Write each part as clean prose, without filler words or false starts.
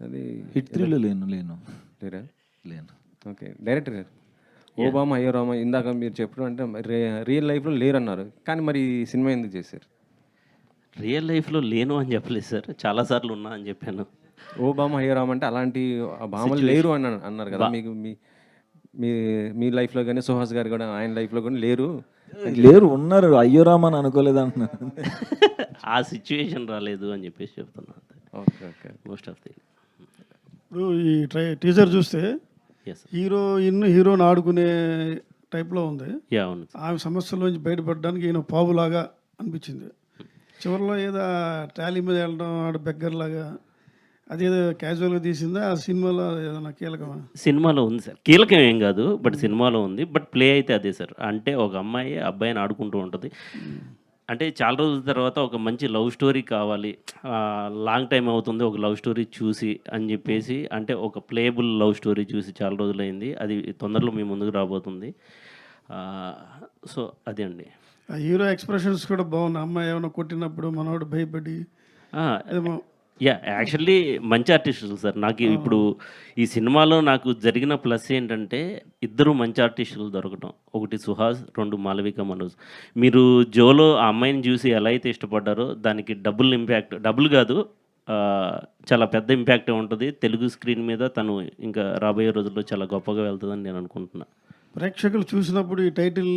అది హిట్ 3లో లేను లేరా? లేను. ఓకే. డైరెక్టర్ గారు, ఓబామా అయ్యో రామా ఇందాక మీరు చెప్పడం అంటే రియల్ లైఫ్లో లేరన్నారు, కానీ మరి ఈ సినిమా ఎందుకు చేశారు? రియల్ లైఫ్‌లో లేను అని చెప్పలేదు సార్. చాలా సార్లు ఉన్నా అని చెప్పాను. ఓబామా అయ్యో రామా అంటే అలాంటి భామలు లేరు అని అన్నారు కదా. మీకు మీ మీ మీ లైఫ్లో కానీ సుహాస్ గారు కూడా ఆయన లైఫ్లో కానీ లేరు. లేరు, ఉన్నారు. అయ్యో రామా అని అనుకోలేదు అంటున్నాను. ఆ సిచ్యువేషన్ రాలేదు అని చెప్పేసి చెప్తున్నా. Okay okay. Most of the ఇప్పుడు ఈ టీజర్ చూస్తే ఎస్. హీరోని ఆడుకునే టైప్లో ఉంది. యా అవును. ఆమె సమస్యలోంచి బయటపడడానికి ఈయన పావులాగా అనిపించింది. చివరిలో ఏదో ట్రాలీ మీద వెళ్ళడం ఆడ బెగ్గర్ లాగా అదేదో క్యాజువల్గా తీసిందా ఆ సినిమాలో ఏదైనా కీలకమా? సినిమాలో ఉంది సార్. కీలకం ఏం కాదు, బట్ సినిమాలో ఉంది. బట్ ప్లే అయితే అదే సార్. అంటే ఒక అమ్మాయి అబ్బాయిని ఆడుకుంటూ ఉంటుంది. అంటే చాలా రోజుల తర్వాత ఒక మంచి లవ్ స్టోరీ కావాలి, లాంగ్ టైం అవుతుంది ఒక లవ్ స్టోరీ చూసి అని చెప్పేసి, అంటే ఒక ప్లేయబుల్ లవ్ స్టోరీ చూసి చాలా రోజులైంది. అది తొందరలో మీ ముందుకు రాబోతుంది. సో అదే అండి. ఆ హీరో ఎక్స్ప్రెషన్స్ కూడా బాగున్నాయి. అమ్మాయి ఏమైనా కొట్టినప్పుడు మనోడు భయపడి ఏమో. యా యాక్చువల్లీ మంచి ఆర్టిస్టులు సార్. నాకు ఇప్పుడు ఈ సినిమాలో నాకు జరిగిన ప్లస్ ఏంటంటే ఇద్దరు మంచి ఆర్టిస్టులు దొరకటం. ఒకటి సుహాస్, రెండు మాలవిక మనోజ్. మీరు జోలో ఆ అమ్మాయిని చూసి ఎలా అయితే ఇష్టపడ్డారో దానికి డబుల్ ఇంపాక్ట్, డబుల్ కాదు చాలా పెద్ద ఇంపాక్ట్ ఉంటుంది తెలుగు స్క్రీన్ మీద. తను ఇంకా రాబోయే రోజుల్లో చాలా గొప్పగా వెళ్తుందని నేను అనుకుంటున్నా. ప్రేక్షకులు చూసినప్పుడు ఈ టైటిల్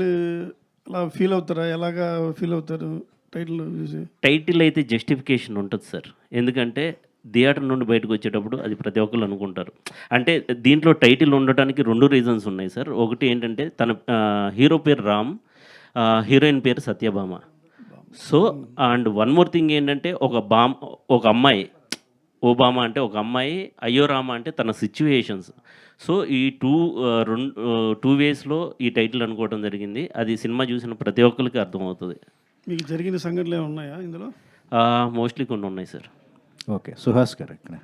అలా ఫీల్ అవుతారా? ఎలాగా ఫీల్ అవుతారు టైటిల్ చూసి? టైటిల్ అయితే జస్టిఫికేషన్ ఉంటుంది సార్. ఎందుకంటే థియేటర్ నుండి బయటకు వచ్చేటప్పుడు అది ప్రతి ఒక్కరు అనుకుంటారు. అంటే దీంట్లో టైటిల్ ఉండటానికి రెండు రీజన్స్ ఉన్నాయి సార్. ఒకటి ఏంటంటే తన హీరో పేరు రామ్, హీరోయిన్ పేరు Satyabhama. So and one more thing ఏంటంటే ఒక అమ్మాయి, ఓబామా అంటే ఒక అమ్మాయి, అయ్యో రామ అంటే తన సిచ్యువేషన్స్. సో ఈ టూ వేస్లో ఈ టైటిల్ అనుకోవడం జరిగింది. అది సినిమా చూసిన ప్రతి ఒక్కరికి అర్థమవుతుంది. మీకు జరిగిన సంఘటనలు ఏమైనా ఉన్నాయా ఇందులో? మోస్ట్లీ కొన్ని ఉన్నాయి సార్. ఓకే, సుహాస్ గారు ఇక్కడ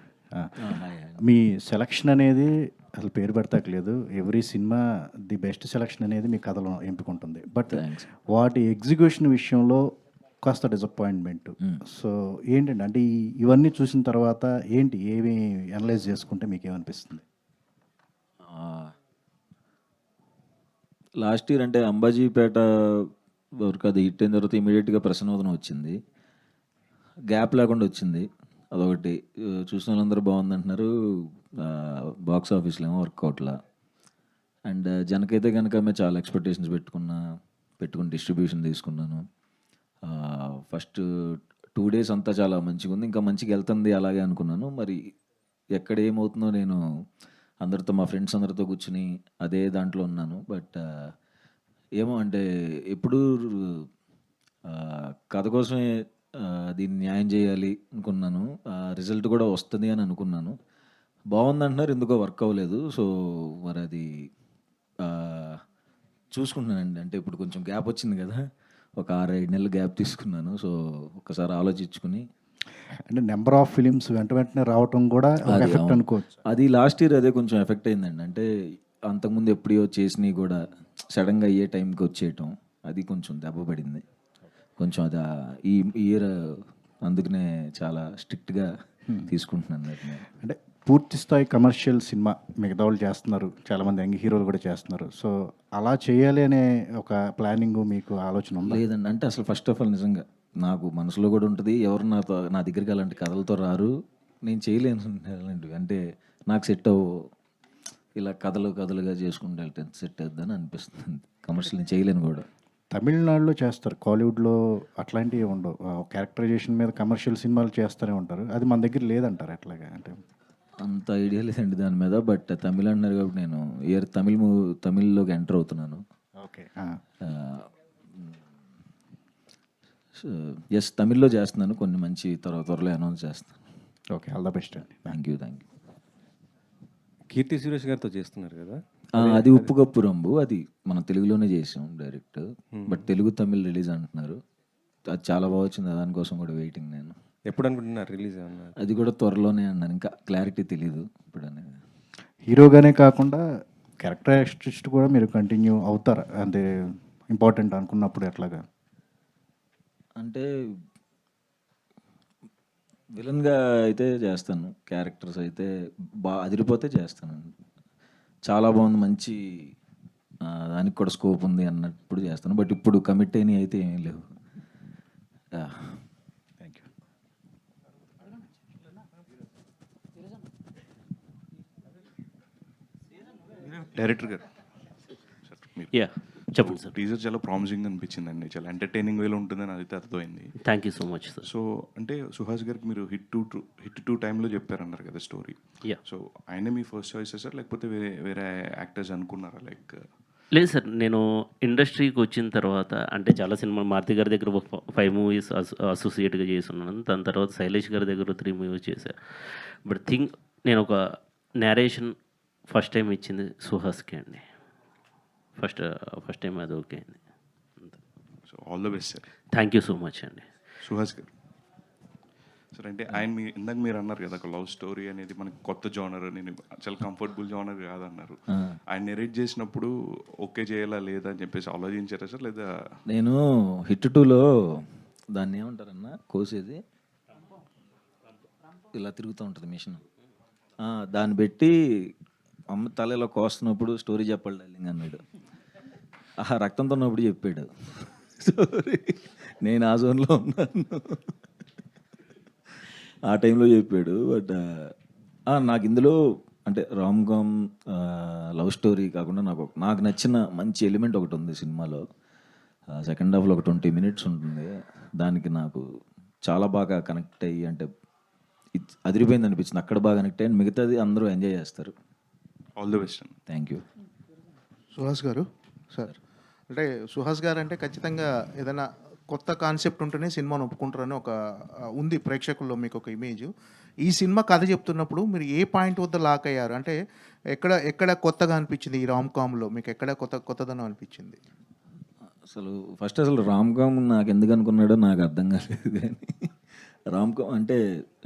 మీ సెలక్షన్ అనేది అసలు పేరు పెడతాకలేదు. Every cinema the best selection అనేది మీ కథలో ఎంపికంటుంది. బట్ వాటి ఎగ్జిక్యూషన్ విషయంలో కాస్త డిసప్పాయింట్మెంట్. సో ఏంటంటే అంటే ఇవన్నీ చూసిన తర్వాత ఏమి అనలైజ్ చేసుకుంటే మీకు ఏమనిపిస్తుంది? లాస్ట్ ఇయర్ అంటే అంబాజీపేట వరకు అది హిట్ అయిన తర్వాత ఇమీడియట్గా ప్రసన్నోదనం వచ్చింది. గ్యాప్ లేకుండా వచ్చింది. అదొకటి చూసిన వాళ్ళందరూ బాగుందంటున్నారు. బాక్స్ ఆఫీస్లో ఏమో వర్కౌట్లా. అండ్ జనకైతే కనుక మేము చాలా ఎక్స్పెక్టేషన్స్ పెట్టుకుని డిస్ట్రిబ్యూషన్ తీసుకున్నాను. ఫస్ట్ 2 days అంతా చాలా మంచిగా ఉంది, ఇంకా మంచిగా వెళ్తుంది అలాగే అనుకున్నాను. మరి ఎక్కడ ఏమవుతుందో నేను అందరితో, మా ఫ్రెండ్స్ అందరితో కూర్చుని అదే దాంట్లో ఉన్నాను. బట్ ఏమో అంటే ఎప్పుడు కథ కోసమే దీన్ని న్యాయం చేయాలి అనుకున్నాను. రిజల్ట్ కూడా వస్తుంది అని అనుకున్నాను. బాగుందంటున్నారు, ఎందుకో వర్క్ అవ్వలేదు. సో మరి అది చూసుకుంటున్నానండి. అంటే ఇప్పుడు కొంచెం గ్యాప్ వచ్చింది కదా, ఒక 6-7 నెలలు గ్యాప్ తీసుకున్నాను. సో ఒకసారి ఆలోచించుకుని, అంటే నెంబర్ ఆఫ్ ఫిలిమ్స్ వెంటనే రావటం కూడా ఎఫెక్ట్ అనుకోవచ్చు. అది లాస్ట్ ఇయర్ అదే కొంచెం ఎఫెక్ట్ అయిందండి. అంటే అంతకుముందు ఎప్పుడో చేసినవి కూడా సడన్గా అయ్యే టైంకి వచ్చేయటం, అది కొంచెం దెబ్బ పడింది కొంచెం. అది ఈ ఇయర్ అందుకనే చాలా స్ట్రిక్ట్గా తీసుకుంటున్నాను. అంటే పూర్తి స్థాయి కమర్షియల్ సినిమా మిగతా వాళ్ళు చేస్తున్నారు, చాలామంది యంగ్ హీరోలు కూడా చేస్తున్నారు. సో అలా చేయాలి అనే ఒక ప్లానింగ్ మీకు ఆలోచన ఉందా? లేదండి. అంటే అసలు ఫస్ట్ ఆఫ్ ఆల్ నిజంగా నాకు మనసులో కూడా ఉంటుంది, ఎవరు నా దగ్గరికి అలాంటి కథలతో రారు, నేను చేయలేను అలాంటివి. అంటే నాకు సెట్ అవ్వు, ఇలా కథలుగా చేసుకుంటూ వెళ్తే సెట్ అవుద్దని అనిపిస్తుంది. కమర్షియల్ నేను చేయలేను కూడా. తమిళనాడులో చేస్తారు, కాలీవుడ్లో అట్లాంటివి ఉండవు. క్యారెక్టరైజేషన్ మీద కమర్షియల్ సినిమాలు చేస్తూనే ఉంటారు. అది మన దగ్గర లేదంటారు. ఎట్లాగా అంటే అంత ఐడియా లేదండి దాని మీద. బట్ తమిళ్ అన్నారు కాబట్టి నేను తమిళ్లోకి ఎంటర్ అవుతున్నాను. ఓకే. ఎస్, తమిళ్లో చేస్తున్నాను. కొన్ని మంచి త్వరలో అనౌన్స్ చేస్తాను. ఓకే, ఆల్ ద బెస్ట్ అండి. Thank you. కీర్తి సురేష్ గారితో చేస్తున్నారు కదా, అది ఉప్పు కప్పు రంబు, అది మనం తెలుగులోనే చేసాం direct. But Telugu Tamil release అంటున్నారు. అది చాలా బాగా వచ్చింది, దానికోసం కూడా వెయిటింగ్ నేను. ఎప్పుడు అనుకుంటున్నారు రిలీజ్ అన్నారు? అది కూడా త్వరలోనే అన్నారు, ఇంకా క్లారిటీ తెలీదు ఇప్పుడు అనేది. హీరోగానే కాకుండా క్యారెక్టర్ ఆర్టిస్ట్ కూడా మీరు కంటిన్యూ అవుతారా? అంటే ఇంపార్టెంట్ అనుకున్నప్పుడు ఎట్లాగా? అంటే విలన్గా అయితే చేస్తాను, క్యారెక్టర్స్ అయితే అదిరిపోతే చేస్తాను. చాలా బాగుంది, మంచి దానికి కూడా స్కోప్ ఉంది అన్నప్పుడు చేస్తాను. బట్ ఇప్పుడు కమిట్ అయినవి అయితే ఏమీ లేవు. Thank you. డైరెక్టర్ గారు యా చెప్పండి సార్. టీజర్ చాలా ప్రామిసింగ్ అనిపించిందండి, చాలా ఎంటర్టైనింగ్ వేలో ఉంటుందని అయితే అర్థమైంది. Thank you so much sir. So అంటే సుహాస్ గారికి మీరు హిట్ టూ టైంలో చెప్పారన్నారు కదా స్టోరీ. యా సో ఆయన మీ ఫస్ట్ చాయిస్ సార్, లేకపోతే వేరే వేరే యాక్టర్స్ అనుకున్నారా? లైక్ లేదు సార్, నేను ఇండస్ట్రీకి వచ్చిన తర్వాత అంటే చాలా సినిమాలు మారుతి గారి దగ్గర 5 మూవీస్ అసోసియేట్గా చేస్తున్నాను. దాని తర్వాత శైలేష్ గారి దగ్గర 3 మూవీస్ చేశాను. బట్ నేను ఒక నేరేషన్ ఫస్ట్ టైం ఇచ్చింది సుహాస్కి అండి. ఫస్ట్ టైం అది ఓకే అయింది. So all the best sir. Thank you so much అండి. సుహాస్ గారు సార్, అంటే ఆయన ఇందాక మీరు అన్నారు కదా, ఒక లవ్ స్టోరీ అనేది మనకి కొత్త జోనర్, నేను చాలా కంఫర్టబుల్ జోనర్ కాదన్నారు. ఆయన నెరేట్ చేసినప్పుడు ఓకే చేయాలా లేదా అని చెప్పేసి ఆలోచించారా సార్? లేదా నేను హిట్ 2లో దాన్ని ఏమంటారన్నా కోసేది ఇలా తిరుగుతూ ఉంటుంది మిషన్, దాన్ని పెట్టి అమ్మ తల ఇలా కోస్తున్నప్పుడు స్టోరీ చెప్పాలి డార్లింగ్ అన్నాడు. రక్తంతో ఉన్నప్పుడు చెప్పాడు స్టోరీ. నేను ఆ జోన్లో ఉన్నాను, ఆ టైంలో చెప్పాడు. బట్ నాకు ఇందులో అంటే రామ్ కామ్ లవ్ స్టోరీ కాకుండా నాకు నచ్చిన మంచి ఎలిమెంట్ ఒకటి ఉంది సినిమాలో. సెకండ్ హాఫ్లో ఒక 20 minutes ఉంటుంది. దానికి నాకు చాలా బాగా కనెక్ట్ అయ్యి, అంటే అదిరిపోయింది అనిపించింది. అక్కడ బాగా కనెక్ట్ అయ్యి, మిగతాది అందరూ ఎంజాయ్ చేస్తారు. ఆల్ ద బెస్ట్ అండి. Thank you. సుహాస్ గారు సార్, అంటే సుహాస్ గారు అంటే ఖచ్చితంగా ఏదైనా కొత్త కాన్సెప్ట్ ఉంటేనే సినిమాను ఒప్పుకుంటారని ఒక ఉంది ప్రేక్షకుల్లో మీకు ఒక ఇమేజ్. ఈ సినిమా కథ చెప్తున్నప్పుడు మీరు ఏ పాయింట్ వద్ద లాక్ అయ్యారు? అంటే ఎక్కడ కొత్తగా అనిపించింది ఈ రామ్ కామ్లో మీకు? ఎక్కడ కొత్తదనం అనిపించింది? అసలు రామ్ కామ్ నాకు ఎందుకు అనుకున్నాడో నాకు అర్థం కాలేదు. కానీ రామ్ కామ్ అంటే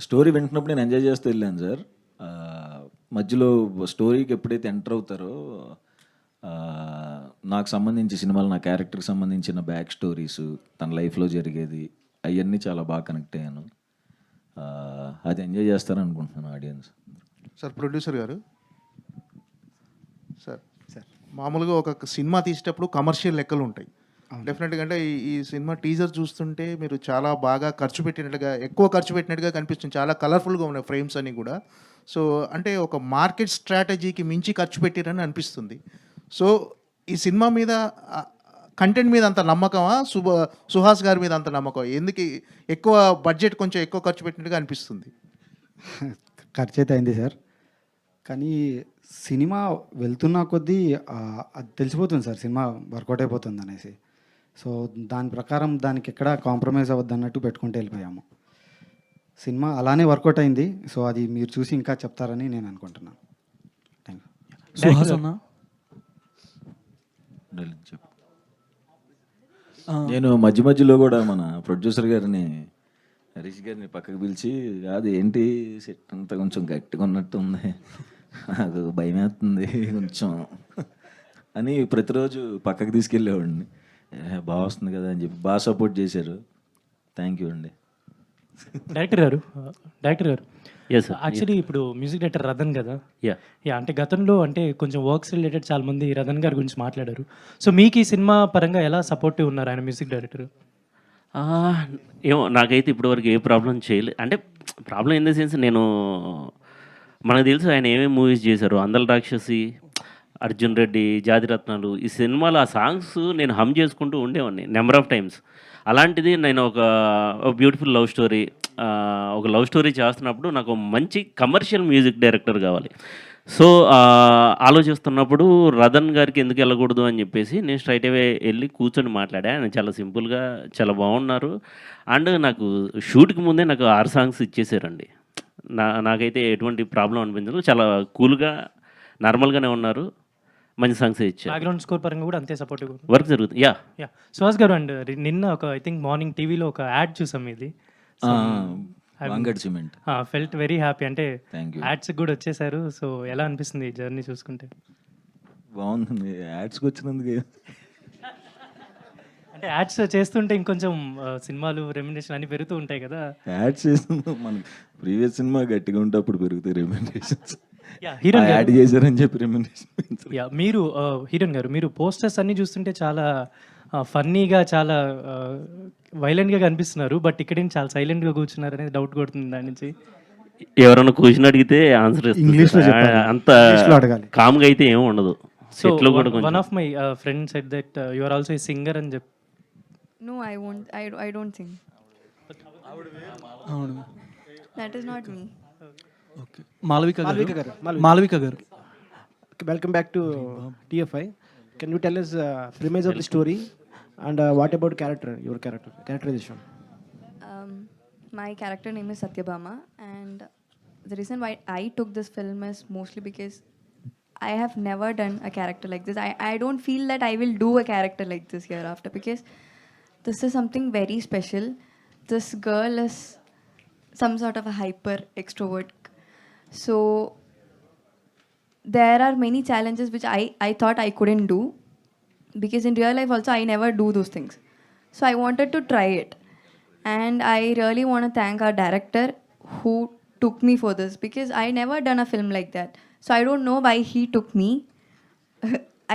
స్టోరీ వింటున్నప్పుడు నేను ఎంజాయ్ చేస్తూ వెళ్ళాను సార్. మధ్యలో స్టోరీకి ఎప్పుడైతే ఎంటర్ అవుతారో నాకు సంబంధించి సినిమాలు, నా క్యారెక్టర్కి సంబంధించిన బ్యాక్ స్టోరీస్, తన లైఫ్లో జరిగేది, అవన్నీ చాలా బాగా కనెక్ట్ అయ్యాను. అది ఎంజాయ్ చేస్తారని అనుకుంటున్నాను ఆడియన్స్. సార్ ప్రొడ్యూసర్ గారు సార్, మామూలుగా ఒక సినిమా తీసేటప్పుడు కమర్షియల్ లెక్కలు ఉంటాయి డెఫినెట్గా. అంటే ఈ సినిమా టీజర్ చూస్తుంటే మీరు చాలా బాగా ఎక్కువ ఖర్చు పెట్టినట్టుగా కనిపిస్తుంది. చాలా కలర్ఫుల్గా ఉన్నాయి ఫ్రేమ్స్ అన్నీ కూడా. సో అంటే ఒక మార్కెట్ స్ట్రాటజీకి మించి ఖర్చు పెట్టిరని అనిపిస్తుంది. సో ఈ సినిమా మీద కంటెంట్ మీద అంత నమ్మకమా, సుహాస్ గారి మీద అంత నమ్మకం? ఎందుకు ఎక్కువ బడ్జెట్ కొంచెం ఎక్కువ ఖర్చు పెట్టినట్టుగా అనిపిస్తుంది? ఖర్చు అయితే అయింది సార్, కానీ సినిమా వెళ్తున్న కొద్దీ అది తెలిసిపోతుంది సార్, సినిమా వర్కౌట్ అయిపోతుంది అనేసి. సో దాని ప్రకారం దానికి ఎక్కడ కాంప్రమైజ్ అవ్వద్దు అన్నట్టు పెట్టుకుంటూ వెళ్ళిపోయాము. సినిమా అలానే వర్కౌట్ అయింది. సో అది మీరు చూసి ఇంకా చెప్తారని నేను అనుకుంటున్నాను. Thank you. సుహాస్ అన్న, నేను మధ్యలో కూడా మన ప్రొడ్యూసర్ గారిని, హరీష్ గారిని పక్కకు పిలిచి, అది ఏంటి సెట్ అంతా కొంచెం గట్టిగా ఉన్నట్టు ఉంది, నాకు భయం వేస్తుంది కొంచెం అని ప్రతిరోజు పక్కకు తీసుకెళ్ళేవాడిని. బాగా వస్తుంది కదా అని చెప్పి బాగా సపోర్ట్ చేశారు. థ్యాంక్ యూ అండి. డైరెక్టర్ గారు ఎస్ సార్. యాక్చువల్లీ ఇప్పుడు మ్యూజిక్ డైరెక్టర్ రతన్ కదా. యా అంటే గతంలో అంటే కొంచెం వర్క్స్ రిలేటెడ్ చాలా మంది రతన్ గారి గురించి మాట్లాడారు. సో మీకు ఈ సినిమా పరంగా ఎలా సపోర్టివ్ ఉన్నారు ఆయన మ్యూజిక్ డైరెక్టర్? ఏమో నాకైతే ఇప్పటివరకు ఏ ప్రాబ్లం చేయలేదు. అంటే ప్రాబ్లం ఇన్ ద సెన్స్, మనకు తెలుసు ఆయన ఏమేమి మూవీస్ చేశారు. అందల రాక్షసి, అర్జున్ రెడ్డి, జాతిరత్నాలు, ఈ సినిమాలో ఆ సాంగ్స్ నేను హమ్ చేసుకుంటూ ఉండేవాడిని నెంబర్ ఆఫ్ టైమ్స్. అలాంటిది నేను ఒక బ్యూటిఫుల్ లవ్ స్టోరీ, ఒక లవ్ స్టోరీ చేస్తున్నప్పుడు నాకు మంచి కమర్షియల్ మ్యూజిక్ డైరెక్టర్ కావాలి. సో ఆలోచిస్తున్నప్పుడు రతన్ గారికి ఎందుకు వెళ్ళకూడదు అని చెప్పేసి నేను స్ట్రైట్ అవే వెళ్ళి కూర్చొని మాట్లాడా. ఆయన చాలా సింపుల్గా చాలా బాగున్నారు. అండ్ నాకు షూట్కి ముందే నాకు 6 songs ఇచ్చేసారండి. నాకైతే ఎటువంటి ప్రాబ్లం అనిపించదు. చాలా కూల్గా నార్మల్గానే ఉన్నారు. మంచి సాంగ్స్ ఇచ్చారు. బ్యాక్గ్రౌండ్ స్కోర్ పరంగా కూడా అంతే సపోర్టివ్ వర్క్ జరుగుతుంది. యా సుహాస్ గారు, అండ్ నిన్న ఒక ఐ థింక్ మార్నింగ్ టీవీలో ఒక యాడ్ చూసాం ఇది, వాంగడ్ సిమెంట్. Felt very happy. అంటే థ్యాంక్ యూ. యాడ్స్ కూడా వచ్చేసారు. సో ఎలా అనిపిస్తుంది జర్నీ చూసుకుంటే? బాగుంది యాడ్స్కి వచ్చినందుకు. అంటే యాడ్స్ చేస్తుంటే ఇంకొంచెం సినిమాలు రెమ్యునరేషన్ అన్ని పెరుగుతూ ఉంటాయి కదా. యాడ్ చేసిన మన ప్రీవియస్ సినిమా గట్టిగా ఉంటే అప్పుడు పెరుగుతాయి రెమ్యునరేషన్స్. హీరోయిన్ యాడ్ చేశారని చెప్పి రెమ్యునరేషన్. మీరు హీరోయిన్ గారు, మీరు పోస్టర్స్ అన్ని చూస్తుంటే చాలా ఫన్నీగా, చాలా వైలెంట్గా కనిపిస్తున్నారు. బట్ ఇక్కడ చాలా సైలెంట్గా కూర్చున్నారు అనేది డౌట్ కొడుతుంది దాని నుంచి. ఎవరైనా క్వశ్చన్ అడిగితే ఆన్సర్ ఇంగ్లీష్లో చెప్పాలి. అంత ఇంగ్లీష్లో అడగాలి. కామ్గా అయితే ఏమీ ఉండదు. సో సెట్లో కూడా వన్ కొంచెం of my friend said that you are also a singer అని చెప్పి. No, I won't. I don't sing. That is not me. Okay, Malavika గారు Welcome back to TFI. Can you tell us premise of the story and what about your characterization? My character name is Satyabhama, and the reason why I took this film is mostly because I have never done a character like this. I don't feel that I will do a character like this hereafter, because this is something very special. This girl is some sort of a hyper extrovert. So there are many challenges which I thought I couldn't do, because in real life also I never do those things. So I wanted to try it. And I really want to thank our director who took me for this, because I never done a film like that. So I don't know why he took me.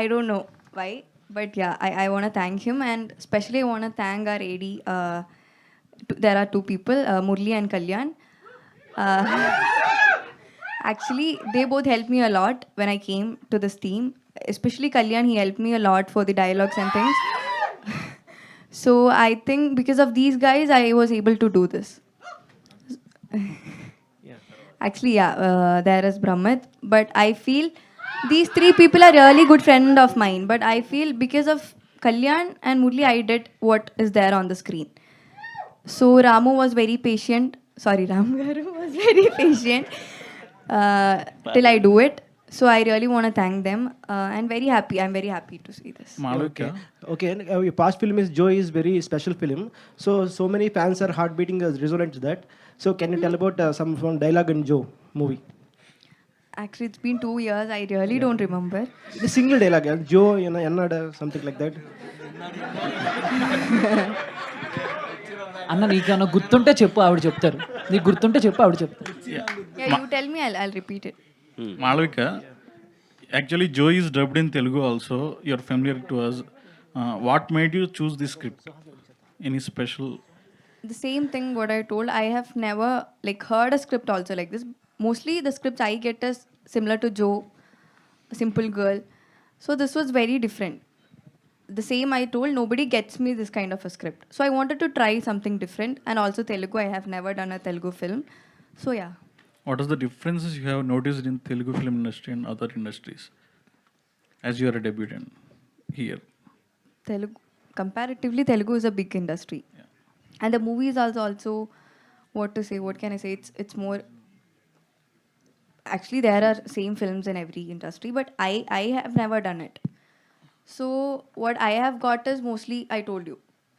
I don't know why. But yeah, I want to thank him, and especially I want to thank our AD. There are two people, Murli and Kalyan. Actually, they both helped me a lot when I came to this team. Especially Kalyan, he helped me a lot for the dialogues and things. So I think because of these guys, I was able to do this. Actually, yeah, there is Brahmat, but I feel these three people are really good friend of mine. But I feel because of Kalyan and Murli, I did what is there on the screen. So Ramu was very patient. Sorry, Ram Garu was very patient till I do it. So I really want to thank them, and very happy. I'm very happy to see this. Okay, and your past film is Joy is very special film. So many fans are heart beating as resonant to that. So can you tell about some dialogue in Joe movie? Actually, it's been 2 years. I really don't remember. The single dialogue, Joe, Ennada, something like that. అన్న నీకేమన్నా గుర్తుంటే చెప్పు, ఆవిడ చెప్తారు. నీకు గుర్తుంటే చెప్పు, ఆవిడ చెప్తారు. Yeah, you tell me. I'll repeat it. Malavika, actually Joe is dubbed in Telugu also. You're familiar to us. What made you choose this script? Any special? The same thing what I told. I have never heard a script also like this. Mostly the scripts I get is similar to Joe, a simple girl. So this was very different. The same I told, nobody gets me this kind of a script. So I wanted to try something different, and also Telugu. I have never done a Telugu film. So yeah. What is the differences you have noticed in Telugu film industry and other industries as you are a debutant here? Telugu, comparatively, Telugu is a big industry. And the movies also, what to say, what can I say? It's more, actually there are same films in every industry, but I have never done it. So what I have got is mostly, I told you.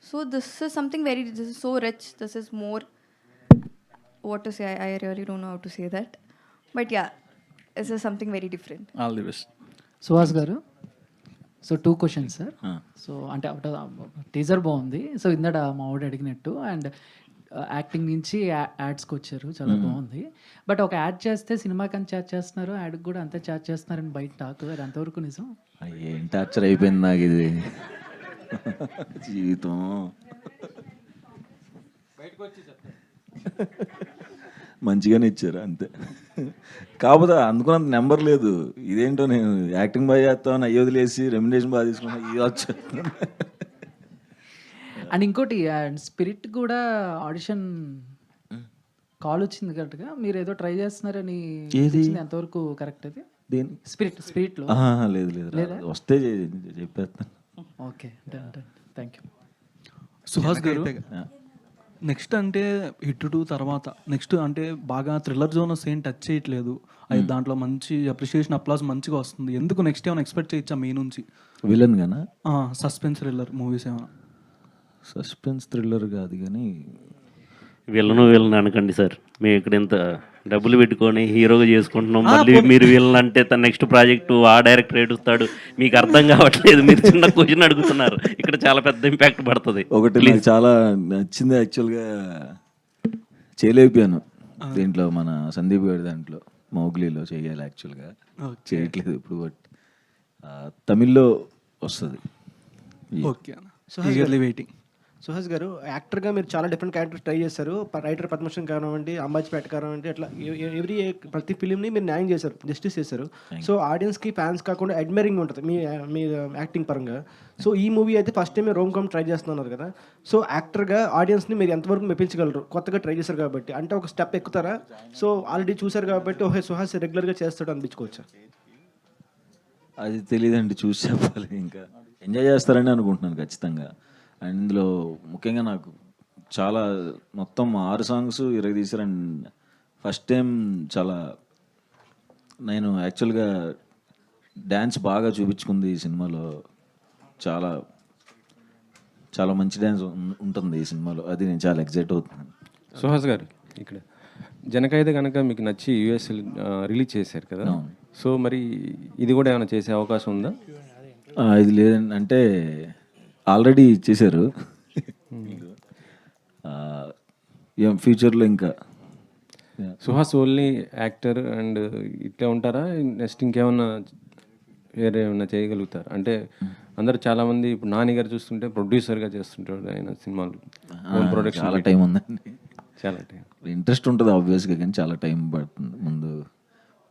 So this is something this is so rich, this is more, what to say, I really don't know how to say that. But yeah, this is something very different. All the best. Suhas గారు, so 2 questions sir. So అంటే teaser బాగుంది. So ఇందాక మా వాడు అడిగినట్టు, and acting నుంచి యాడ్స్కి వచ్చారు, చాలా బాగుంది. బట్ ఒక యాడ్ చేస్తే సినిమాకి అని చార్జ్ చేస్తున్నారు, యాడ్కి కూడా అంతే చార్జ్ చేస్తున్నారని బయట టాక్. అది అంతవరకు నిజం? ఏం టార్చర్ అయిపోయింది నాకు ఇది జీవితం. మంచిగానే ఇచ్చారు అంతే. కాకపోతే అందుకున్నంత నెంబర్ లేదు. ఇదేంటో నేను యాక్టింగ్ బాగా చేస్తామని అయ్యి వదిలేసి రెమ్యునరేషన్ బాగా తీసుకున్నా, ఇది వచ్చేస్తాను. అండ్ ఇంకోటి, స్పిరిట్ కూడా ఆడిషన్ కాల్ వచ్చింది కరెక్ట్గా. మీరు ఏదో ట్రై చేస్తున్నారని ఎంతవరకు కరెక్ట్? అది దేని స్పిరిట్లో లేదు వస్తే చెప్పేస్తాను. Okay, thank you. సుహాస్ గారు, నెక్స్ట్ అంటే హిట్ 2 తర్వాత నెక్స్ట్ అంటే బాగా థ్రిల్లర్ జోనర్స్ ఏం టచ్ చేయట్లేదు. అది దాంట్లో మంచి అప్రిషియేషన్, అప్లాస్ మంచిగా వస్తుంది. ఎందుకు నెక్స్ట్ ఏమైనా ఎక్స్పెక్ట్ చేయొచ్చా మీ నుంచి? విలన్ గానా? సస్పెన్స్ థ్రిల్లర్ మూవీస్ ఏమైనా? సస్పెన్స్ థ్రిల్లర్ కాదు కానీ వీళ్ళను అనకండి సార్. మేము ఇక్కడ ఇంత డబ్బులు పెట్టుకొని హీరోగా చేసుకుంటున్నాం, మళ్ళీ మీరు వీళ్ళంటే తన నెక్స్ట్ ప్రాజెక్టు ఆ డైరెక్టర్ ఏడుస్తాడు, మీకు అర్థం కావట్లేదు, మీరు చిన్న క్వశ్చన్ అడుగుతున్నారు, ఇక్కడ చాలా పెద్ద ఇంపాక్ట్ పడుతుంది. ఒకటి నాకు చాలా నచ్చింది యాక్చువల్గా, చేయలేకపోయాను దీంట్లో, మన సందీప్ గారి దాంట్లో మౌగ్లీలో చేయాలి యాక్చువల్గా, చేయట్లేదు ఇప్పుడు. బట్ తమిళ్లో వస్తుంది. ఓకే అన్న, వెయిటింగ్. సుహాస్ గారు, యాక్టర్గా మీరు చాలా డిఫరెంట్ క్యారెక్టర్స్ ట్రై చేశారు. రైటర్ పద్మశ్రీ కానివ్వండి, అంబాజీపేట కానివ్వండి, అట్లా ప్రతి ఫిలింని మీరు న్యాయం చేశారు, జస్టిస్ చేశారు. సో ఆడియన్స్కి ఫ్యాన్స్ కాకుండా అడ్మైరింగ్ ఉంటుంది మీ యాక్టింగ్ పరంగా. సో ఈ మూవీ అయితే first time rom com try చేస్తున్నారు కదా. సో యాక్టర్గా ఆడియన్స్ని మీరు ఎంతవరకు మెప్పించగలరు? కొత్తగా ట్రై చేశారు కాబట్టి, అంటే ఒక స్టెప్ ఎక్కుతారా? సో ఆల్రెడీ చూశారు కాబట్టి ఓహే సుహాస్ రెగ్యులర్గా చేస్తాడు అనిపించుకోవచ్చా? అది తెలియదండి, చూసి చెప్పాలి. ఇంకా ఎంజాయ్ చేస్తారని అనుకుంటున్నాను ఖచ్చితంగా. అండ్ ఇందులో ముఖ్యంగా నాకు చాలా మొత్తం 6 సాంగ్స్ తీశారు. అండ్ ఫస్ట్ టైం చాలా నేను యాక్చువల్గా డ్యాన్స్ బాగా చూపించుకుంది ఈ సినిమాలో. చాలా చాలా మంచి డ్యాన్స్ ఉంటుంది ఈ సినిమాలో, అది నేను చాలా ఎక్సైట్ అవుతున్నాను. సుహాస్ గారు, ఇక్కడ జనకైతే కనుక మీకు నచ్చి యూఎస్ రిలీజ్ చేశారు కదా, సో మరి ఇది కూడా ఏమైనా చేసే అవకాశం ఉందా? ఇది లేదండి, అంటే ఆల్రెడీ చేశారు. ఏం ఫ్యూచర్లో ఇంకా సుహాస్ ఓన్లీ యాక్టర్ అండ్ ఇట్లా ఉంటారా? నెక్స్ట్ ఇంకేమన్నా వేరే ఏమన్నా చేయగలుగుతారు? అంటే అందరు చాలామంది ఇప్పుడు నాని గారు చూస్తుంటే ప్రొడ్యూసర్గా చేస్తుంటాడు ఆయన సినిమాలు, ప్రొడక్షన్. చాలా టైం ఉందండి, చాలా టైం, ఇంట్రెస్ట్ ఉంటుంది ఆబ్వియస్గా, కానీ చాలా టైం పడుతుంది. ముందు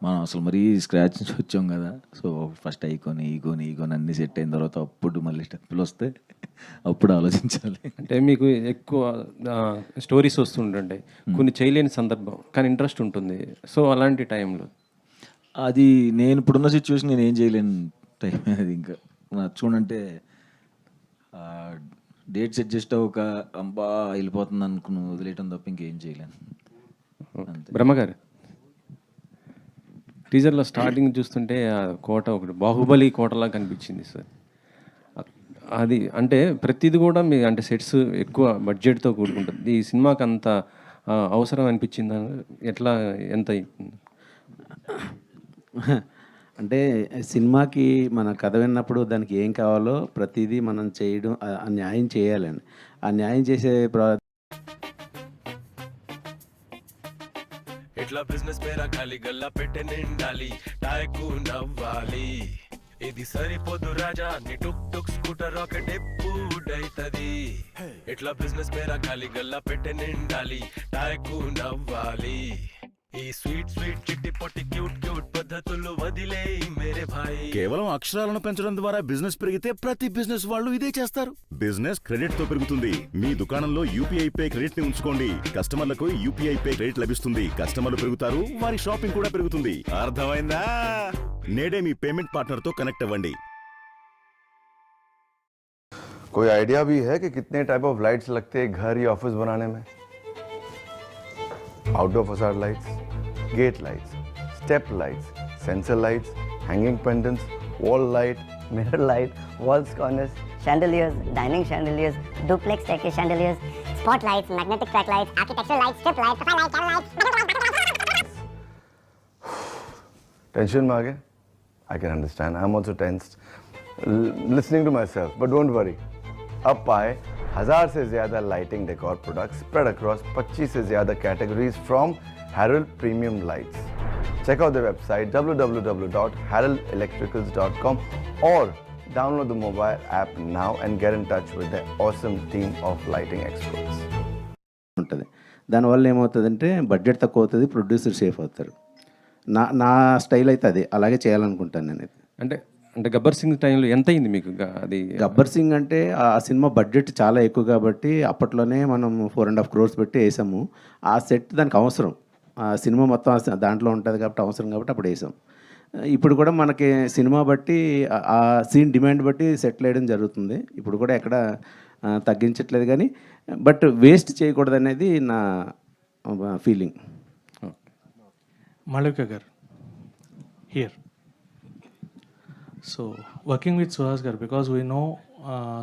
మనం అసలు మరీ స్క్రాచ్ నుంచి వచ్చాం కదా, సో ఫస్ట్ ఈగోని అన్నీ సెట్ అయిన తర్వాత అప్పుడు మళ్ళీ స్టెప్పులు వస్తే అప్పుడు ఆలోచించాలి. అంటే మీకు ఎక్కువ స్టోరీస్ వస్తుంటుంటాయి, కొన్ని చేయలేని సందర్భం కానీ ఇంట్రెస్ట్ ఉంటుంది, సో అలాంటి టైంలో అది నేను ఇప్పుడున్న సిచ్యువేషన్ నేను ఏం చేయలేను టైం. అది ఇంకా చూడంటే డేట్స్ అడ్జస్ట్ అవ్వక అంబా వెళ్ళిపోతుంది అనుకుని వదిలేయటం తప్ప ఇంకేం చేయలేను. బ్రహ్మగారు, టీజర్లో స్టార్టింగ్ చూస్తుంటే ఆ కోట ఒకటి బాహుబలి కోటలా కనిపించింది సార్. అది అంటే ప్రతిది కూడా మీ అంటే సెట్స్ ఎక్కువ బడ్జెట్తో కూడుకుంటుంది. ఈ సినిమాకి అంత అవసరం అనిపించిందా? ఎట్లా, ఎంత? అంటే సినిమాకి మన కథ విన్నప్పుడు దానికి ఏం కావాలో ప్రతిదీ మనం చేయడం, ఆ న్యాయం చేయాలని, ఆ న్యాయం చేసే ఇట్లా బిజినెస్ పేరా ఖాళీ గల్లా పెట్టే నిండాలి, టాయకు నవ్వాలి, ఇది సరిపోదు రాజా నీ టుక్ టుక్ స్కూటర్ రాకెట్ ఎప్పుడైతది. ఇట్లా బిజినెస్ పేరా ఖాళీ గల్లా పెట్టే నిండాలి, టాయకు నవ్వాలి, ఈ స్వీట్ స్వీట్ చిట్టి పొట్టి క్యూట్ క్యూట్ పద్ధతులు వదిలే మేరే భాయ్. కేవలం అక్షరాలను పెంచడం ద్వారా బిజినెస్ పెరిగితే ప్రతి బిజినెస్ వాళ్ళు ఇదే చేస్తారు. బిజినెస్ క్రెడిట్ తో పెరుగుతుంది. మీ దుకాణంలో యూపీఐ పే క్రెడిట్ ని ఉంచుకోండి. కస్టమర్లకు యూపీఐ పే క్రెడిట్ లభిస్తుంది. కస్టమర్లు పెరుగుతారు, వారి షాపింగ్ కూడా పెరుగుతుంది. అర్థమైందా? నేడే మీ పేమెంట్ పార్ట్నర్ తో కనెక్ట్ అవ్వండి. कोई आइडिया भी है कि कितने टाइप ऑफ लाइट्स लगते हैं घर या ऑफिस बनाने में? Outdoor facade lights, gate lights, step lights, sensor lights, hanging pendants, wall light, mirror light, walls corners, chandeliers, dining chandeliers, duplex staircase chandeliers, spotlights, magnetic track lights, architectural lights, strip lights, profile lights, channel lights. Tension में आ गए? I can understand. I'm also tensed listening to myself, but don't worry. अब पाए 1000 से ज़्यादा lighting decor products spread across 25 से ज़्यादा categories from Harold Premium Lights. Check out their website www.haroldelectricals.com or download the mobile app now and get in touch with their awesome team of lighting experts. ఉంటుంది. దానివల్ల ఏమవుతుందంటే budget తక్కువ అవుతుంది, producer safe అవుతారు. నా style అయితే అది అలాగే చేయాలనుకుంటాను నేను. అంటే అంటే గబ్బర్ సింగ్ టైంలో ఎంత అయింది మీకు? అది గబ్బర్ సింగ్ అంటే ఆ సినిమా బడ్జెట్ చాలా ఎక్కువ కాబట్టి అప్పట్లోనే మనం 4.5 crores పెట్టి వేసాము. ఆ సెట్ దానికి అవసరం, ఆ సినిమా మొత్తం దాంట్లో ఉంటుంది కాబట్టి అవసరం, కాబట్టి అప్పుడు వేసాం. ఇప్పుడు కూడా మనకి సినిమా బట్టి ఆ సీన్ డిమాండ్ బట్టి సెటిల్ వేయడం జరుగుతుంది. ఇప్పుడు కూడా ఎక్కడ తగ్గించట్లేదు, కానీ బట్ వేస్ట్ చేయకూడదు అనేది నా feeling. Malvika gar here. So working with Suhas gar, because we know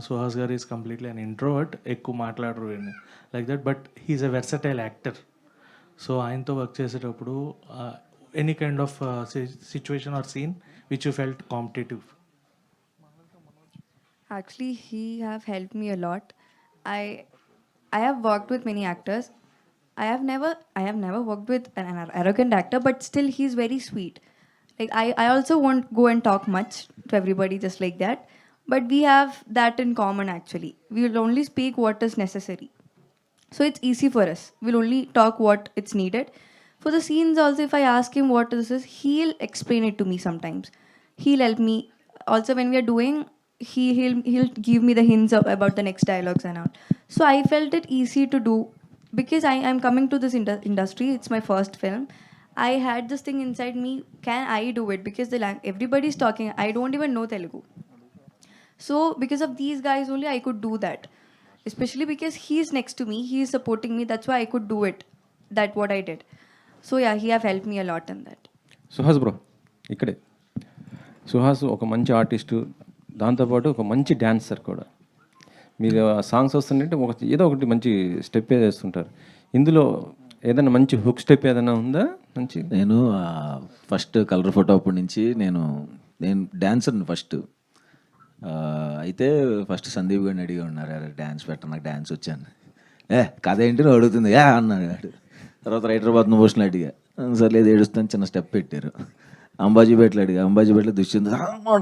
Suhas gar is completely an introvert, ekku maatladru like that, but he is a versatile actor. So ఆయనతో work చేసేటప్పుడు any kind of situation or scene which you felt competitive? Actually, he have helped me a lot. I have worked with many actors. I have never worked with an arrogant actor, but still he's very sweet. Like I also won't go and talk much to everybody just like that. But we have that in common actually. We will only speak what is necessary. So it's easy for us. We'll only talk what it's needed. For the scenes also, if I ask him what is this, he'll explain it to me sometimes. He'll help me. Also when we are doing, he'll give me the hints about the next dialogues and all. So I felt it easy to do because I'm coming to this industry. It's my first film. I had this thing inside me. Can I do it? Because everybody's talking. I don't even know Telugu. So because of these guys only, I could do that. Especially because he's next to me. He's supporting me. That's why I could do it. That what I did. So yeah, he have helped me a lot in that. Suhas bro ఇక్కడే. సుహాస్ ఒక మంచి artist, దాంతోపాటు ఒక మంచి dancer కూడా. మీరు songs వస్తుంటే ఏదో ఒకటి మంచి స్టెప్ వేస్తుంటారు. ఇందులో ఏదైనా మంచి హుక్ స్టెప్ ఏదైనా ఉందా? మంచి నేను ఫస్ట్ కలర్ ఫోటో అప్పటి నుంచి నేను డ్యాన్సర్ని ఫస్ట్. అయితే ఫస్ట్ సందీప్ గారిని అడిగి ఉన్నారు, అరే డ్యాన్స్ పెట్ట, నాకు డ్యాన్స్ వచ్చాను. కథ ఏంటి నువ్వు అడుగుతుంది అన్నాడు. తర్వాత రైటర్ బాత్న పోషన్లు అడిగా, సర్లేదు ఏడుస్తాను, చిన్న స్టెప్ పెట్టారు. అంబాజీపేటలో అడిగా, అంబాజీపేటలో దుష్యంత్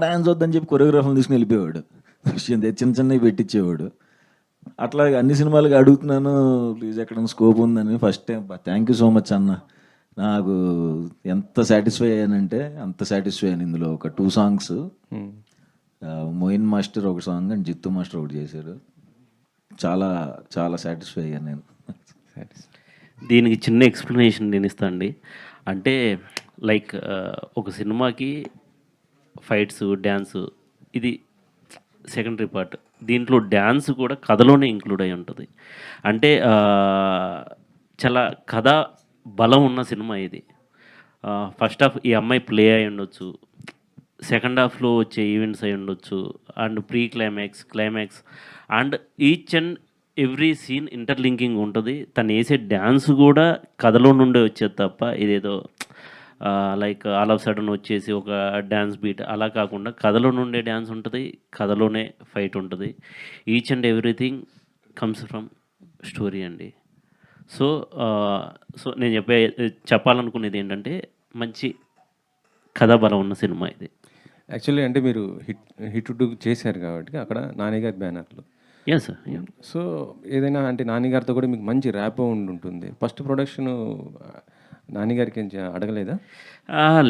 డ్యాన్స్ వద్దని చెప్పి కొరియోగ్రాఫర్లు తీసుకుని వెళ్ళిపోయాడు. దుష్యంత్ చిన్న చిన్నవి పెట్టించేవాడు. అట్లా అన్ని సినిమాలకి అడుగుతున్నాను, ప్లీజ్ ఎక్కడ స్కోప్ ఉందని. First time thank you so much అన్న. నాకు ఎంత సాటిస్ఫై అయ్యానంటే అంత సాటిస్ఫై అయ్యాను. ఇందులో ఒక 2 songs, మోయిన్ మాస్టర్ ఒక సాంగ్ అండ్ జిత్తు మాస్టర్ ఒకటి చేశారు. చాలా చాలా సాటిస్ఫై అయ్యాను నేను. దీనికి చిన్న ఎక్స్ప్లెనేషన్ నేను ఇస్తాను అండి. అంటే లైక్ ఒక సినిమాకి ఫైట్స్, డ్యాన్స్ ఇది సెకండరీ పార్ట్. దీంట్లో డ్యాన్స్ కూడా కథలోనే ఇంక్లూడ్ అయి ఉంటుంది. అంటే చాలా కథ బలం ఉన్న సినిమా ఇది. ఫస్ట్ హాఫ్ ఈ అమ్మాయి ప్లే అయి ఉండొచ్చు, సెకండ్ హాఫ్లో వచ్చే ఈవెంట్స్ అయి ఉండొచ్చు, and pre climax, climax, and each and every scene interlinking ఉంటుంది. తను వేసే డ్యాన్స్ కూడా కథలో నుండే వచ్చేది తప్ప ఇదేదో లైక్ ఆల్ ఆఫ్ సడన్ వచ్చేసి ఒక డ్యాన్స్ బీట్ అలా కాకుండా కథలో నుండే డ్యాన్స్ ఉంటుంది, కథలోనే ఫైట్ ఉంటుంది. Each and everything comes from story అండి. సో నేను చెప్పాలనుకునేది ఏంటంటే మంచి కథ బలం ఉన్న సినిమా ఇది. యాక్చువల్లీ అంటే మీరు హిట్ 2 చేశారు కాబట్టి అక్కడ నానిగారి బ్యానర్లో. Yes sir. సో ఏదైనా అంటే నానిగారితో కూడా మీకు మంచి ర్యాపో ఉంటుంది. ఫస్ట్ ప్రొడక్షన్ నానిగారికి అడగలేదా?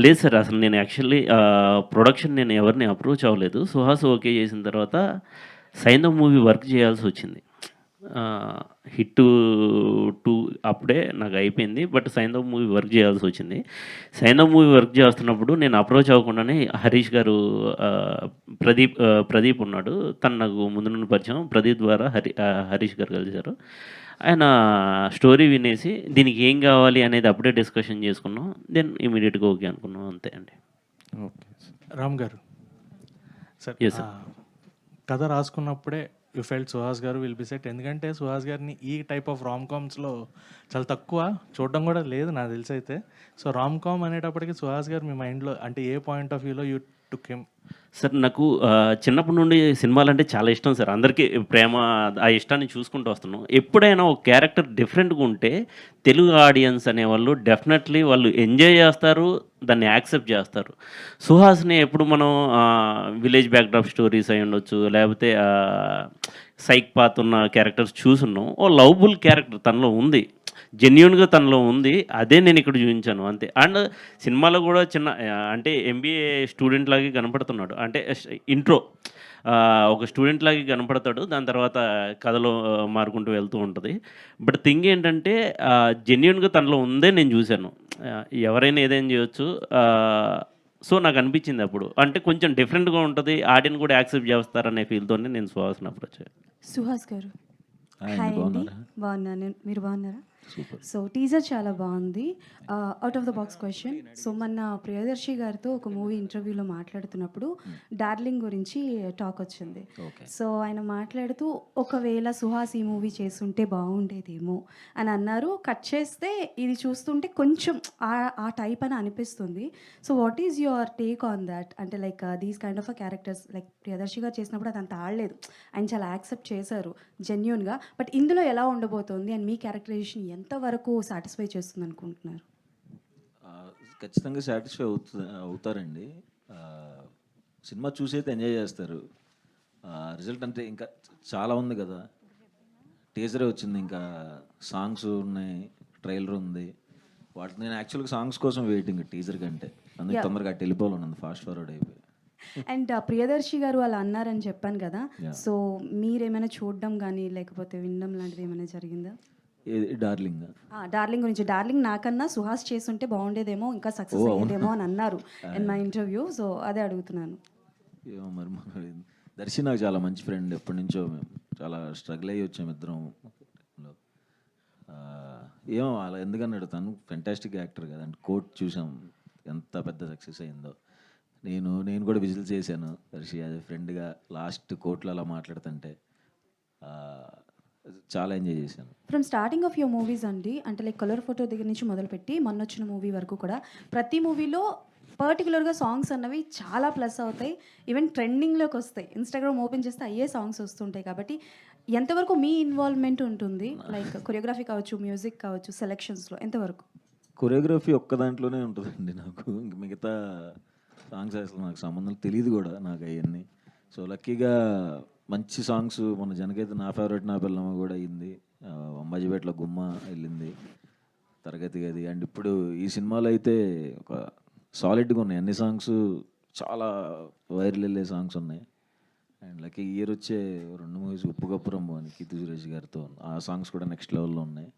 లేదు సార్, అసలు నేను యాక్చువల్లీ ప్రొడక్షన్ నేను ఎవరిని అప్రోచ్ అవ్వలేదు. సుహాస్ ఓకే చేసిన తర్వాత సైంధవ్ మూవీ వర్క్ చేయాల్సి వచ్చింది. హిట్ 2 అప్పుడే నాకు అయిపోయింది, బట్ సైంధవ్ మూవీ వర్క్ చేయాల్సి వచ్చింది. సైంధవ్ మూవీ వర్క్ చేస్తున్నప్పుడు నేను అప్రోచ్ అవ్వకుండానే హరీష్ గారు, ప్రదీప్ ఉన్నాడు, తను నాకు ముందు నుండి పరిచయం. ప్రదీప్ ద్వారా హరీష్ గారు కలిశారు. ఆయన స్టోరీ వినేసి దీనికి ఏం కావాలి అనేది అప్పుడే డిస్కషన్ చేసుకున్నాం. దెన్ ఇమీడియట్గా ఓకే అనుకున్నాం, అంతే అండి. ఓకే రామ్ గారు సార్, Yes, sir. కథ రాసుకున్నప్పుడే యూ ఫెల్ట్ సుహాస్ గారు విల్ బి సెట్. ఎందుకంటే సుహాస్ గారిని ఈ టైప్ ఆఫ్ రామ్ కామ్స్లో చాలా తక్కువ చూడడం కూడా లేదు నాకు తెలిసి అయితే. సో రామ్ కామ్ అనేటప్పటికి సుహాస్ గారు మీ మైండ్లో అంటే ఏ పాయింట్ ఆఫ్ వ్యూలో యూ టుక్ హిమ్? సార్ నాకు చిన్నప్పటి నుండి సినిమాలు అంటే చాలా ఇష్టం సార్. అందరికీ ప్రేమ, ఆ ఇష్టాన్ని చూసుకుంటూ వస్తున్నాం. ఎప్పుడైనా ఒక క్యారెక్టర్ డిఫరెంట్గా ఉంటే తెలుగు ఆడియన్స్ అనేవాళ్ళు డెఫినెట్లీ వాళ్ళు ఎంజాయ్ చేస్తారు, దాన్ని యాక్సెప్ట్ చేస్తారు. సుహాస్ని ఎప్పుడు మనం విలేజ్ బ్యాక్డ్రాప్ స్టోరీస్ అయి ఉండొచ్చు, లేకపోతే సైక్ పాత్ ఉన్న క్యారెక్టర్స్ చూసున్నాం. ఓ లవబుల్ క్యారెక్టర్ తనలో ఉంది, జెన్యున్గా తనలో ఉంది. అదే నేను ఇక్కడ చూపించాను అంతే. అండ్ సినిమాలో కూడా చిన్న అంటే MBA స్టూడెంట్ లాగే కనపడుతున్నాడు. అంటే ఇంట్రో ఒక స్టూడెంట్ లాగే కనపడతాడు, దాని తర్వాత కథలో మారుకుంటూ వెళ్తూ ఉంటుంది. బట్ థింగ్ ఏంటంటే జెన్యున్గా తనలో ఉందే నేను చూశాను. ఎవరైనా ఏదైనా చేయొచ్చు. సో నాకు అనిపించింది అప్పుడు అంటే కొంచెం డిఫరెంట్గా ఉంటుంది, ఆడియన్స్ కూడా యాక్సెప్ట్ చేస్తారనే ఫీల్తోనే నేను సుహాస్ని అప్రోచ్ అయ్యాను. సుహాస్ గారు హాయ్ అండి, బాగున్నాను. మీరు బాగున్నారా? సూపర్. సో టీజర్ చాలా బాగుంది. Out of the box question. So మొన్న ప్రియదర్శి గారితో ఒక మూవీ ఇంటర్వ్యూలో మాట్లాడుతున్నప్పుడు డార్లింగ్ గురించి టాక్ వచ్చింది. సో ఆయన మాట్లాడుతూ ఒకవేళ సుహాస్ ఈ మూవీ చేస్తుంటే బాగుండేదేమో అని అన్నారు. కట్ చేస్తే ఇది చూస్తుంటే కొంచెం ఆ టైప్ అని అనిపిస్తుంది. So what is your take on that? అంటే like these kind of a characters like Priyadarshi గారు చేసినప్పుడు అది అంత ఆడలేదు, ఆయన చాలా యాక్సెప్ట్ చేశారు జెన్యున్గా. బట్ ఇందులో ఎలా ఉండబోతోంది అండ్ మీ క్యారెక్టరైజేషన్ ఎంతవరకు సాటిస్ఫై చేస్తుంది అనుకుంటున్నారు? ఖచ్చితంగా సాటిస్ఫై అవుతారండి. సినిమా చూసి అయితే ఎంజాయ్ చేస్తారు. రిజల్ట్ అంటే ఇంకా చాలా ఉంది కదా, టీజరే వచ్చింది, ఇంకా సాంగ్స్ ఉన్నాయి, ట్రైలర్ ఉంది. వాటి నేను యాక్చువల్గా సాంగ్స్ కోసం వెయిటింగ్ టీజర్ కంటే, అందుకే తొందరగా అటు వెళ్ళిపోవాలన్నది, ఫాస్ట్ ఫార్వర్డ్ అయిపోయి. అండ్ ప్రియదర్శి గారు అలా అన్నారని చెప్పాను కదా, సో మీరేమైనా చూడడం కానీ లేకపోతే వినడం లాంటిది ఏమైనా జరిగిందా? డార్లింగ్ డార్లింగ్ గురించి. డార్లింగ్ నాకన్నా సుహాస్ చేస్తుంటే బాగుండేదేమో, ఇంకా సక్సెస్ అయ్యేదేమో అని అన్నారు ఇన్ మై ఇంటర్వ్యూ. సో అదే అడుగుతున్నాను. ఏమో మరి దర్శి నాకు చాలా మంచి ఫ్రెండ్, ఎప్పటి నుంచో మేము చాలా స్ట్రగుల్ అయ్యి వచ్చాము ఇద్దరం. ఏమో అలా ఎందుకన్నాడు, తను ఫెంటాస్టిక్ యాక్టర్ కదా. అంటే కోర్ట్ చూసాం ఎంత పెద్ద సక్సెస్ అయిందో. నేను కూడా విజిల్ చేశాను దర్శి యాజ్ ఎ ఫ్రెండ్గా. లాస్ట్ కోర్టులో అలా మాట్లాడుతుంటే చాలా ఎంజాయ్ చేశాను. From starting of your movies అండి, అంటే లైక్ కలర్ ఫోటో దగ్గర నుంచి మొదలుపెట్టి మొన్న వచ్చిన మూవీ వరకు కూడా ప్రతి మూవీలో పర్టికులర్గా సాంగ్స్ అన్నవి చాలా ప్లస్ అవుతాయి, ఈవెన్ ట్రెండింగ్లోకి వస్తాయి. ఇన్స్టాగ్రామ్ ఓపెన్ చేస్తే అయ్యే సాంగ్స్ వస్తుంటాయి. కాబట్టి ఎంతవరకు మీ ఇన్వాల్వ్మెంట్ ఉంటుంది? లైక్ కొరియోగ్రఫీ కావచ్చు, మ్యూజిక్ కావచ్చు, సెలెక్షన్స్లో ఎంతవరకు? కొరియోగ్రఫీ ఒక్క దాంట్లోనే ఉంటుందండి నాకు. ఇంక మిగతా సాంగ్స్ అసలు నాకు సంబంధం తెలియదు కూడా నాకు అవన్నీ. సో లక్కీగా మంచి సాంగ్స్ మన జనకైతే నా ఫేవరెట్ నా పిల్లమ్మ కూడా అయింది, అంబాజీపేటలో గుమ్మ వెళ్ళింది, తరగతి గది. అండ్ ఇప్పుడు ఈ సినిమాలో అయితే ఒక సాలిడ్గా ఉన్నాయి అన్ని సాంగ్స్, చాలా వైరల్ వెళ్ళే సాంగ్స్ ఉన్నాయి. అండ్ లక్కీ ఇయర్ వచ్చే 2 మూవీస్ ఉప్పు కప్పురం అని కీర్తి సురేష్ గారితో, ఆ సాంగ్స్ కూడా నెక్స్ట్ లెవెల్లో ఉన్నాయి.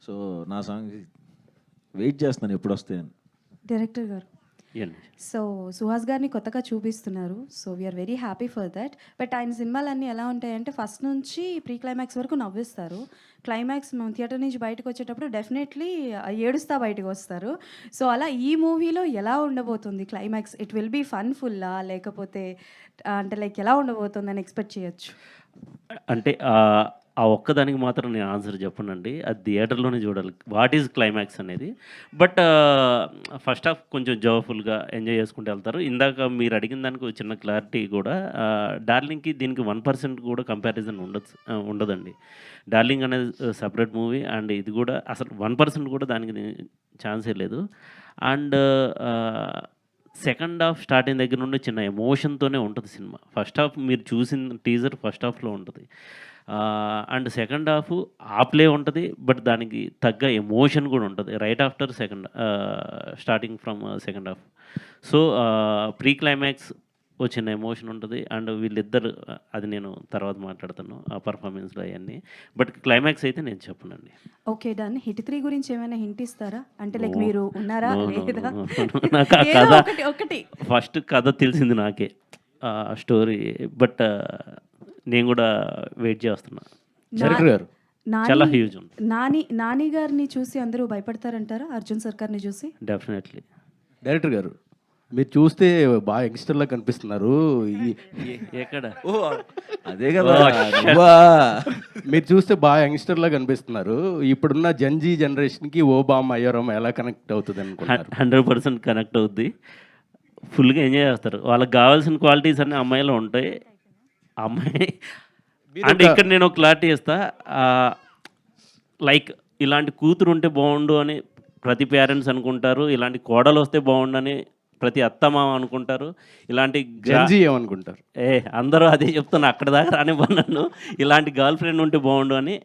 సో నా సాంగ్స్ వెయిట్ చేస్తున్నాను ఎప్పుడు వస్తాయని. డైరెక్టర్ గారు, సో సుహాస్ గారిని కొత్తగా చూపిస్తున్నారు, so we are very happy for that. But ఆయన సినిమాలన్నీ ఎలా ఉంటాయంటే ఫస్ట్ నుంచి ప్రీ క్లైమాక్స్ వరకు నవ్విస్తారు, క్లైమాక్స్ మేము థియేటర్ నుంచి బయటకు వచ్చేటప్పుడు డెఫినెట్లీ ఏడుస్తా బయటకు వస్తారు. సో అలా ఈ మూవీలో ఎలా ఉండబోతుంది climax? It will be fun ఫుల్లా లేకపోతే అంటే లైక్ ఎలా ఉండబోతుంది అని ఎక్స్పెక్ట్ చేయొచ్చు? అంటే ఆ ఒక్కదానికి మాత్రం నేను ఆన్సర్ చెప్పనండి, అది థియేటర్లోనే చూడాలి వాట్ ఈజ్ క్లైమాక్స్ అనేది. బట్ ఫస్ట్ హాఫ్ కొంచెం జాయ్ఫుల్గా ఎంజాయ్ చేసుకుంటూ వెళ్తారు. ఇందాక మీరు అడిగిన దానికి చిన్న క్లారిటీ కూడా, డార్లింగ్కి దీనికి 1% కూడా కంపారిజన్ ఉండదండి. డార్లింగ్ అనేది సపరేట్ మూవీ, అండ్ ఇది కూడా అసలు 1% కూడా దానికి ఛాన్సే లేదు. అండ్ సెకండ్ హాఫ్ స్టార్టింగ్ దగ్గర నుండి చిన్న ఎమోషన్తోనే ఉంటుంది సినిమా. ఫస్ట్ హాఫ్ మీరు చూసిన టీజర్ ఫస్ట్ హాఫ్లో ఉంటుంది, అండ్ సెకండ్ హాఫ్ ఆప్లే ఉంటుంది, బట్ దానికి తగ్గ ఎమోషన్ కూడా ఉంటుంది right after starting from second half. So pre climax వచ్చిన ఎమోషన్ ఉంటుంది. అండ్ వీళ్ళిద్దరు, అది నేను తర్వాత మాట్లాడతాను ఆ పర్ఫార్మెన్స్లో అవన్నీ, బట్ క్లైమాక్స్ అయితే నేను చెప్పనండి. Okay done. హిట్ 3 గురించి ఏమైనా హింట్ ఇస్తారా? అంటే లైక్ మీరు ఉన్నారా లేదా? నాకు ఆ కథ ఫస్ట్ కథ తెలిసింది నాకే, స్టోరీ, బట్ నేను కూడా వెయిట్ చేస్తున్నా. డైరెక్టర్ గారు, చాలా హ్యూజ్ ఉంది. నాని గారిని చూసి అందరూ భయపడతారంటారా? అర్జున్ సర్కార్ని చూసి? డెఫినెట్లీ. డైరెక్టర్ గారు, మీరు చూస్తే బాగా యంగ్స్టర్లా కనిపిస్తున్నారు. ఎక్కడ? అదే కదా, మీరు చూస్తే బాగా యంగ్స్టర్లా కనిపిస్తున్నారు. ఇప్పుడున్న జెన్జీ జనరేషన్కి ఓబామా అయ్యోరామా ఎలా కనెక్ట్ అవుతుంది అనుకుంటున్నారు? 100% కనెక్ట్ అవుద్ది. ఫుల్గా ఎంజాయ్ చేస్తారు. వాళ్ళకి కావాల్సిన క్వాలిటీస్ అన్నీ అమ్మాయిలో ఉంటాయి. అమ్మాయి అంటే ఇక్కడ నేను ఒక క్లారిటీ ఇస్తా, లైక్ ఇలాంటి కూతురు ఉంటే బాగుండు అని ప్రతి పేరెంట్స్ అనుకుంటారు, ఇలాంటి కోడలు వస్తే బాగుండు అని ప్రతి అత్తమామ అనుకుంటారు, ఇలాంటి ఏమనుకుంటారు అందరూ అదే చెప్తాను, అక్కడ దాకా రానివ్వను. ఇలాంటి గర్ల్ ఫ్రెండ్ ఉంటే బాగుండు అని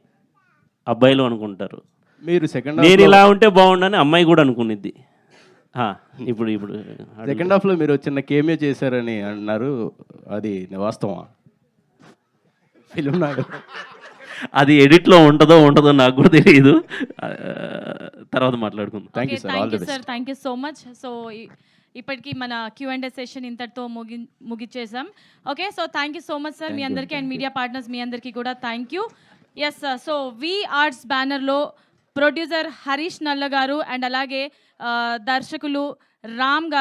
అబ్బాయిలు అనుకుంటారు. మీరు నేను ఇలా ఉంటే బాగుండు అని అమ్మాయి కూడా అనుకునిద్ది. ఇప్పుడు సెకండ్ హాఫ్లో మీరు చిన్న కేమియో చేశారని అన్నారు, అది వాస్తవా? ఫిల్మ్ నాకు అది ఎడిట్లో ఉంటుందో నాకు కూడా తెలియదు, తర్వాత మాట్లాడుకుందాం. Thank you sir, thank you so much. So ఇప్పటికీ మన Q&A సెషన్ ఇంతటితో ముగిచ్చేసాం. Okay, so thank you so much sir మీ అందరికీ, అండ్ మీడియా పార్ట్నర్స్ మీ అందరికీ కూడా thank you. Yes sir, so V arts బ్యానర్లో ప్రొడ్యూసర్ హరీష్ నల్ల గారు అండ్ అలాగే దర్శకులు రామ్ గారు